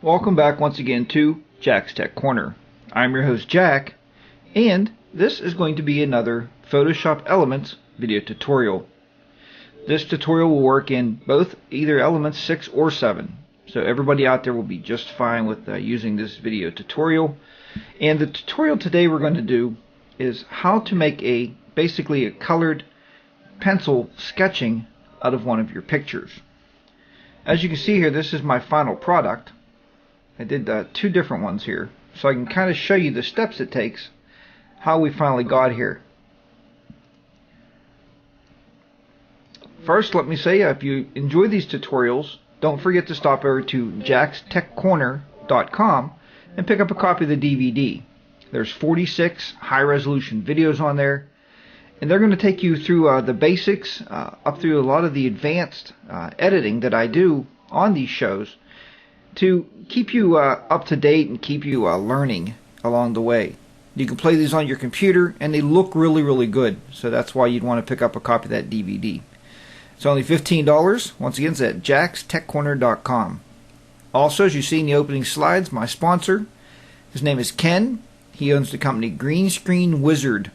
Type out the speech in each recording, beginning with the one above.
Welcome back once again to Jack's Tech Corner. I'm your host Jack, and this is going to be another Photoshop Elements video tutorial. This tutorial will work in both either Elements 6 or 7, so everybody out there will be just fine with using this video tutorial. And the tutorial today we're going to do is how to make basically a colored pencil sketching out of one of your pictures. As you can see here, this is my final product. I did two different ones here, so I can kind of show you the steps it takes, how we finally got here. First, let me say, if you enjoy these tutorials, don't forget to stop over to jackstechcorner.com and pick up a copy of the DVD. There's 46 high-resolution videos on there, and they're going to take you through the basics, up through a lot of the advanced editing that I do on these shows, to keep you up to date and keep you learning along the way. You can play these on your computer and they look really good, so that's why you'd want to pick up a copy of that DVD. It's only $15. Once again, it's at jackstechcorner.com. Also, as you see in the opening slides, my sponsor, his name is Ken. He owns the company Green Screen Wizard.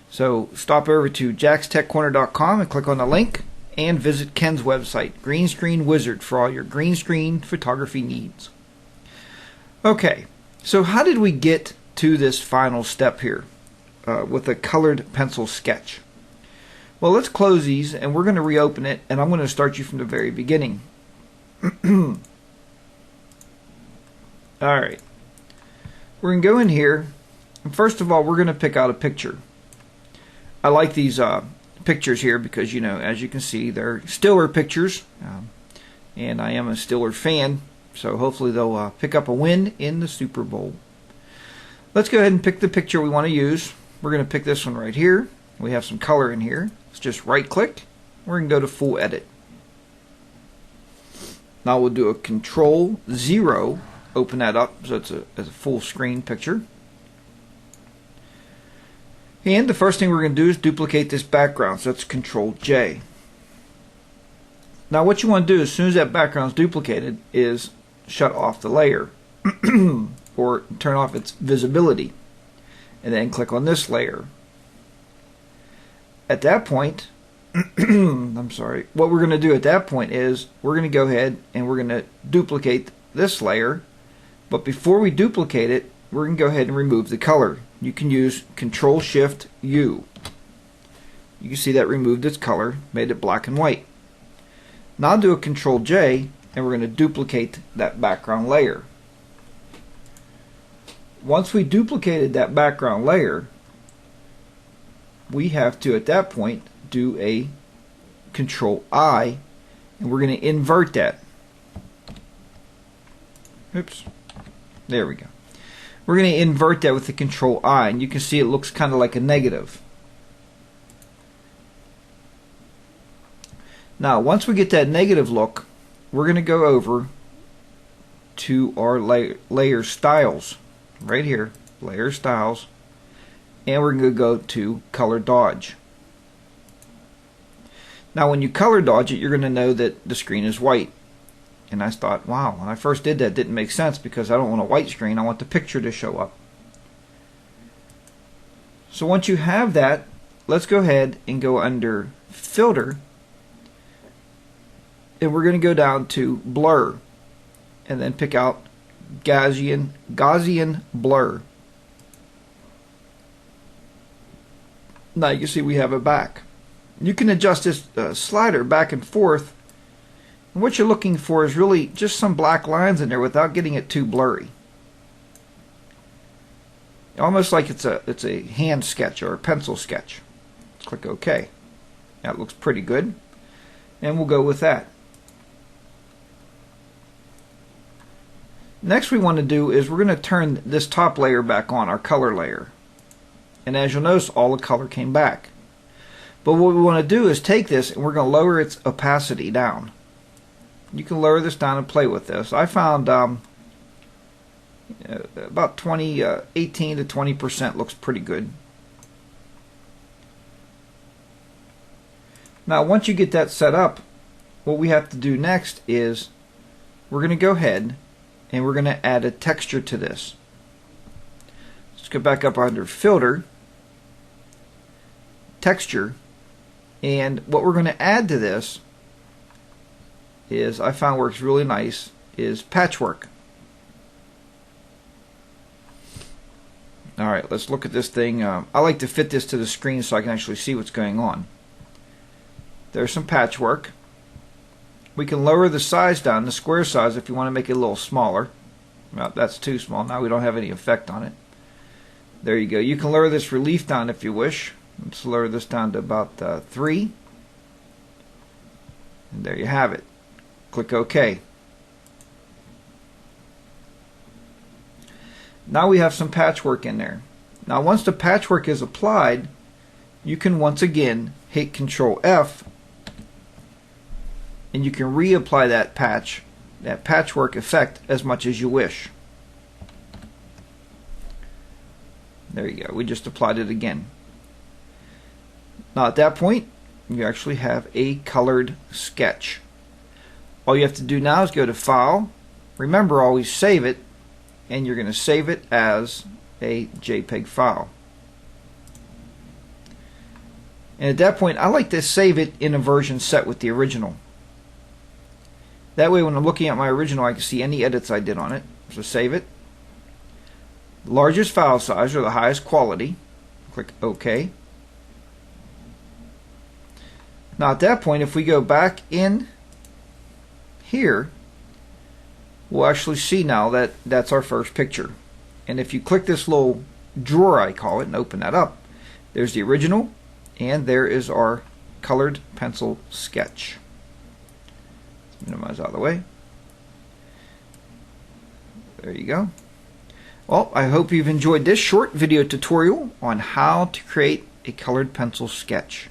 So stop over to jackstechcorner.com and click on the link and visit Ken's website, Green Screen Wizard, for all your green screen photography needs. Okay, so how did we get to this final step here with a colored pencil sketch? Well, let's close these and we're going to reopen it, and I'm going to start you from the very beginning. Alright, we're going to go in here, and first of all we're going to pick out a picture. I like these pictures here because, you know, as you can see, they're Stiller pictures, and I am a Stiller fan, so hopefully they'll pick up a win in the Super Bowl. Let's go ahead and pick the picture we want to use. We're going to pick this one right here. We have some color in here. Let's just right click. We're going to go to Full Edit. Now we'll do a Control 0, open that up so it's a full screen picture. And the first thing we're going to do is duplicate this background, so that's Control J. Now what you want to do as soon as that background is duplicated is shut off the layer or turn off its visibility, and then click on this layer. At that point, I'm sorry, what we're going to do at that point is we're going to go ahead and we're going to duplicate this layer, but before we duplicate it, we're going to go ahead and remove the color. You can use Control Shift U. You can see that removed its color, made it black and white. Now do a Control J and we're going to duplicate that background layer. Once we duplicated that background layer, we have to at that point do a Control I, and we're going to invert that. Oops. There we go. We're going to invert that with the Control I, and you can see it looks kind of like a negative. Now, once we get that negative look, we're going to go over to our layer styles, right here, layer styles, and we're going to go to color dodge. Now, when you color dodge it, you're going to know that the screen is white. And I thought, wow, when I first did that, it didn't make sense because I don't want a white screen. I want the picture to show up. So once you have that, let's go ahead and go under Filter, and we're going to go down to Blur, and then pick out Gaussian Blur. Now you can see we have it back. You can adjust this slider back and forth. And what you're looking for is really just some black lines in there without getting it too blurry. Almost like it's a hand sketch or a pencil sketch. Let's click OK. That looks pretty good. And we'll go with that. Next we want to do is we're going to turn this top layer back on, our color layer. And as you'll notice, all the color came back. But what we want to do is take this and we're going to lower its opacity down. You can lower this down and play with this. I found about 18 to 20% looks pretty good. Now once you get that set up, what we have to do next is we're going to go ahead and we're going to add a texture to this. Let's go back up under Filter, Texture, and what we're going to add to this is, I found works really nice, is patchwork. Alright, let's look at this thing. I like to fit this to the screen so I can actually see what's going on. There's some patchwork. We can lower the size down, the square size, if you want to make it a little smaller. Well, that's too small. Now we don't have any effect on it. There you go. You can lower this relief down if you wish. Let's lower this down to about 3. And there you have it. Click OK. Now we have some patchwork in there. Now once the patchwork is applied, you can once again hit Control F, and you can reapply that patchwork effect as much as you wish. There you go. We just applied it again. Now at that point, you actually have a colored sketch. All you have to do now is go to File. Remember, always save it, and you're going to save it as a JPEG file. And at that point, I like to save it in a version set with the original. That way when I'm looking at my original, I can see any edits I did on it. So save it. Largest file size, or the highest quality. Click OK. Now at that point, if we go back in here, we'll actually see now that that's our first picture. And if you click this little drawer, I call it, and open that up, there's the original, and there is our colored pencil sketch. Let's minimize out of the way. There you go. Well, I hope you've enjoyed this short video tutorial on how to create a colored pencil sketch.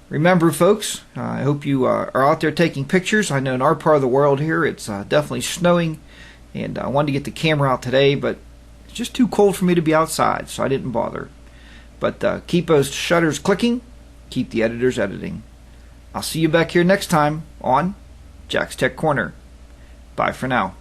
Remember, folks, I hope you are out there taking pictures. I know in our part of the world here it's definitely snowing, and I wanted to get the camera out today, but it's just too cold for me to be outside, so I didn't bother. But keep those shutters clicking, keep the editors editing. I'll see you back here next time on Jack's Tech Corner. Bye for now.